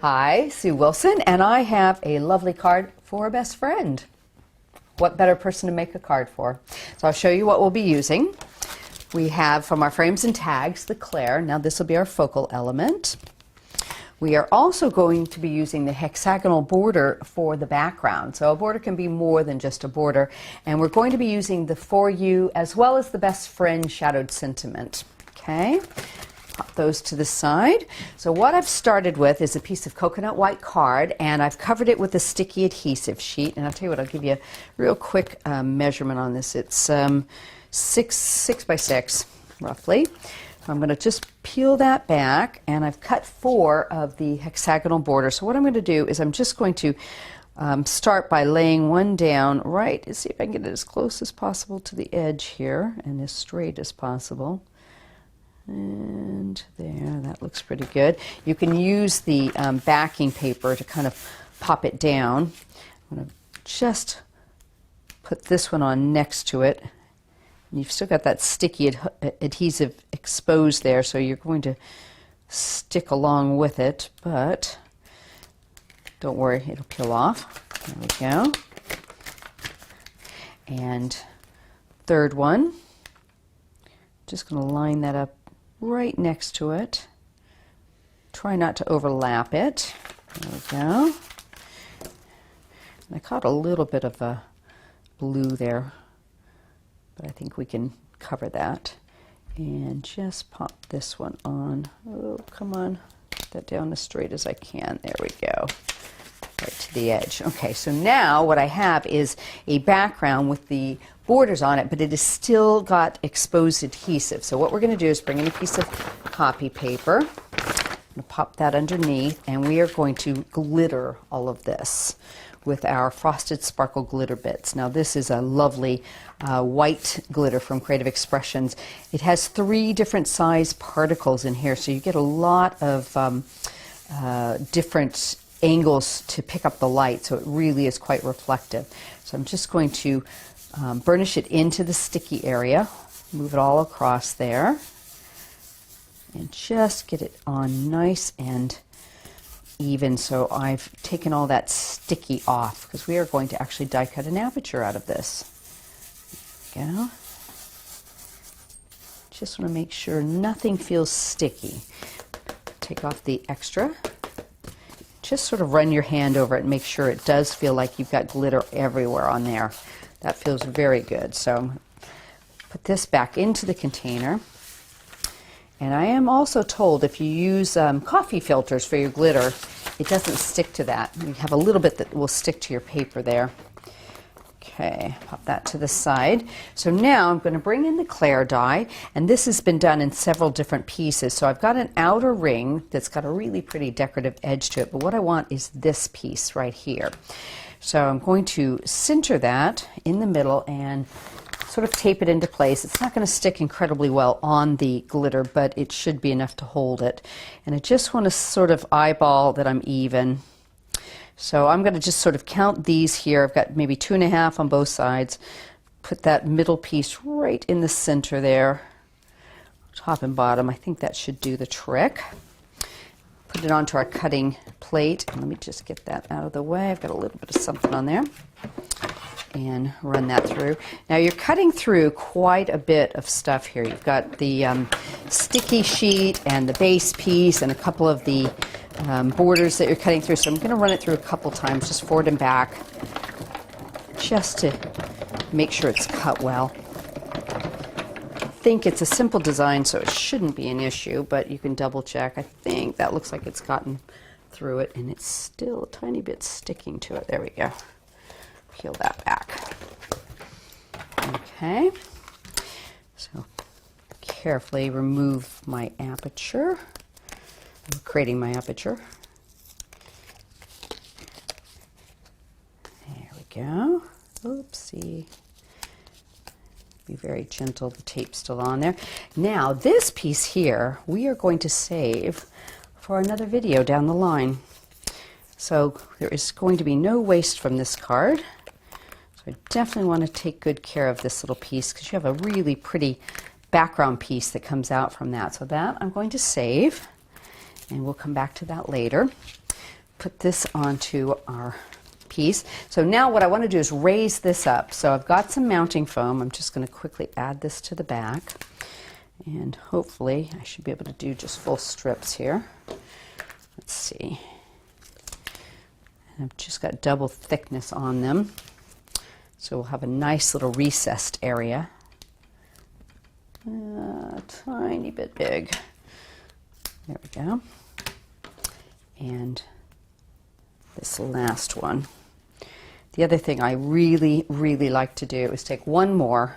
Hi, Sue Wilson, and I have a lovely card for a best friend. What better person to make a card for? So I'll show you what we'll be using. We have from our frames and tags the Claire. Now this will be our focal element. We are also going to be using the hexagonal border for the background. So a border can be more than just a border. And we're going to be using the For You as well as the Best Friend Shadowed Sentiment. Okay, pop those to the side. So what I've started with is a piece of coconut white card, and I've covered it with a sticky adhesive sheet. And I'll tell you what, I'll give you a real quick measurement on this. It's 6 by 6, roughly. I'm going to just peel that back, and I've cut 4 of the hexagonal border. So what I'm going to do is I'm just going to start by laying one down right, see if I can get it as close as possible to the edge here and as straight as possible. And there, that looks pretty good. You can use the backing paper to kind of pop it down. I'm going to just put this one on next to it. And you've still got that sticky adhesive exposed there, so you're going to stick along with it, but don't worry, it'll peel off. There we go. And third one, just going to line that up right next to it. Try not to overlap it. There we go. And I caught a little bit of a blue there, but I think we can cover that. And just pop this one on. Oh, come on. Get that down as straight as I can. There we go. Right to the edge. Okay, so now what I have is a background with the borders on it, but it has still got exposed adhesive. So what we're going to do is bring in a piece of copy paper. I'm going to pop that underneath, and we are going to glitter all of this with our Frosted Sparkle Glitterbitz. Now this is a lovely white glitter from Creative Expressions. It has 3 different size particles in here, so you get a lot of different angles to pick up the light, so it really is quite reflective. So I'm just going to burnish it into the sticky area, move it all across there, and just get it on nice and even. So I've taken all that sticky off because we are going to actually die cut an aperture out of this. There we go. Just want to make sure nothing feels sticky. Take off the extra. Just sort of run your hand over it and make sure it does feel like you've got glitter everywhere on there. That feels very good. So put this back into the container. And I am also told if you use coffee filters for your glitter, it doesn't stick to that. You have a little bit that will stick to your paper there. Okay, pop that to the side. So now I'm going to bring in the Claire die, and this has been done in several different pieces. So I've got an outer ring that's got a really pretty decorative edge to it, but what I want is this piece right here. So I'm going to center that in the middle and sort of tape it into place. It's not going to stick incredibly well on the glitter, but it should be enough to hold it. And I just want to sort of eyeball that I'm even. So I'm going to just sort of count these here. I've got maybe 2.5 on both sides. Put that middle piece right in the center there, top and bottom. I think that should do the trick. Put it onto our cutting plate. Let me just get that out of the way. I've got a little bit of something on there. And run that through. Now you're cutting through quite a bit of stuff here. You've got the sticky sheet and the base piece and a couple of the borders that you're cutting through. So I'm going to run it through a couple times, just forward and back, just to make sure it's cut well. I think it's a simple design, so it shouldn't be an issue, but you can double check. I think that looks like it's gotten through it, and it's still a tiny bit sticking to it. There we go. Peel that back. Okay, so carefully remove my aperture. I'm creating my aperture. There we go. Oopsie. Be very gentle, the tape's still on there. Now this piece here we are going to save for another video down the line. So there is going to be no waste from this card. So I definitely want to take good care of this little piece because you have a really pretty background piece that comes out from that. So that I'm going to save, and we'll come back to that later. put this onto our piece. So now what I want to do is raise this up. So I've got some mounting foam. I'm just going to quickly add this to the back. And hopefully I should be able to do just full strips here. Let's see. And I've just got double thickness on them. So we'll have a nice little recessed area. A tiny bit big. There we go. And this last one. The other thing I really, really like to do is take one more,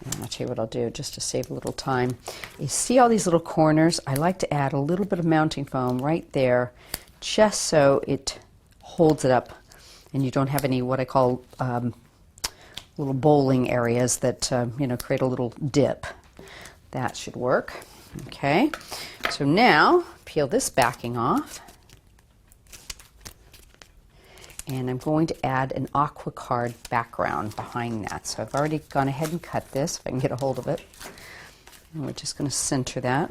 and I'll tell you what I'll do just to save a little time, is see all these little corners? I like to add a little bit of mounting foam right there, just so it holds it up and you don't have any what I call little bowling areas that you know, create a little dip. That should work. Okay, so now peel this backing off. And I'm going to add an Aqua card background behind that. So I've already gone ahead and cut this, if I can get a hold of it. And we're just going to center that.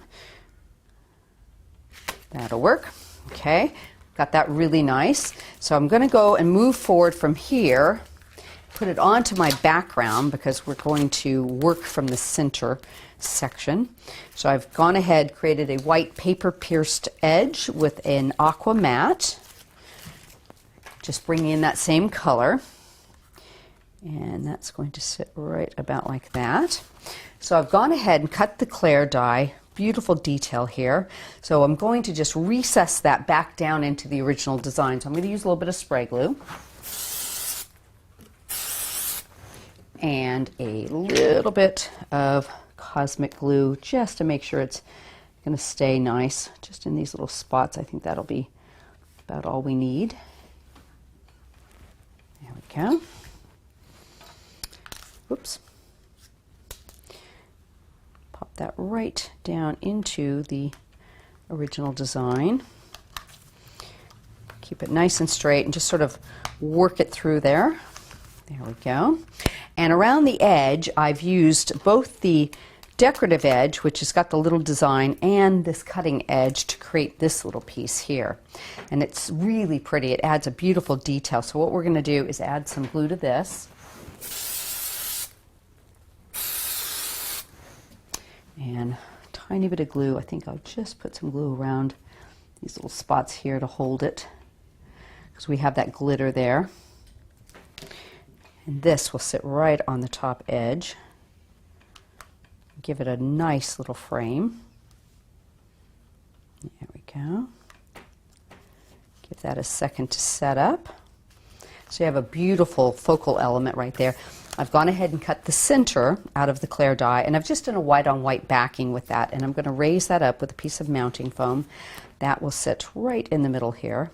That'll work. Okay, got that really nice. So I'm going to go and move forward from here, put it onto my background because we're going to work from the center section. So I've gone ahead, created a white paper pierced edge with an Aqua matte. Just bringing in that same color, and that's going to sit right about like that. So I've gone ahead and cut the Claire die, beautiful detail here. So I'm going to just recess that back down into the original design. So I'm going to use a little bit of spray glue and a little bit of cosmic glue just to make sure it's going to stay nice just in these little spots. I think that'll be about all we need. There we go. Oops. Pop that right down into the original design. Keep it nice and straight and just sort of work it through there. There we go. And around the edge, I've used both the decorative edge, which has got the little design, and this cutting edge to create this little piece here. And it's really pretty. It adds a beautiful detail. So what we're going to do is add some glue to this. And a tiny bit of glue. I think I'll just put some glue around these little spots here to hold it, because we have that glitter there. And this will sit right on the top edge. Give it a nice little frame. There we go. Give that a second to set up. So you have a beautiful focal element right there. I've gone ahead and cut the center out of the Claire die, and I've just done a white on white backing with that, and I'm going to raise that up with a piece of mounting foam. That will sit right in the middle here.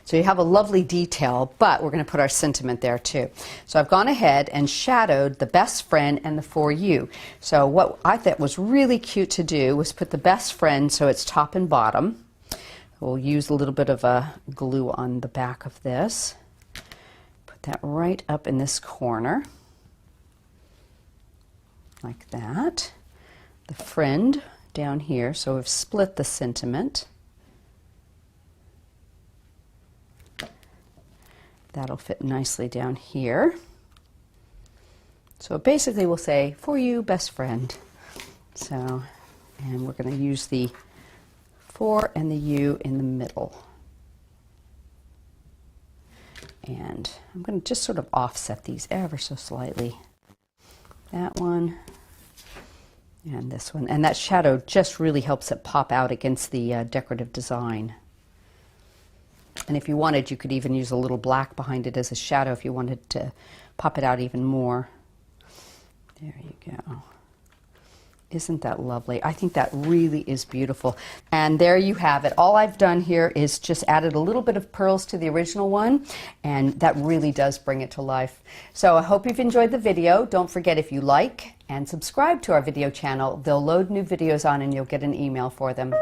So you have a lovely detail, but we're going to put our sentiment there too. So I've gone ahead and shadowed the best friend and the for you. So what I thought was really cute to do was put the best friend so it's top and bottom. We'll use a little bit of a glue on the back of this. Put that right up in this corner, like that. The friend down here, so we've split the sentiment. That'll fit nicely down here. So basically we'll say, for you, best friend. So, and we're going to use the for and the you in the middle. And I'm going to just sort of offset these ever so slightly. That one and this one. And that shadow just really helps it pop out against the decorative design. And if you wanted, you could even use a little black behind it as a shadow if you wanted to pop it out even more. There you go. Isn't that lovely? I think that really is beautiful. And there you have it. All I've done here is just added a little bit of pearls to the original one, and that really does bring it to life. So I hope you've enjoyed the video. Don't forget, if you like and subscribe to our video channel, they'll load new videos on and you'll get an email for them.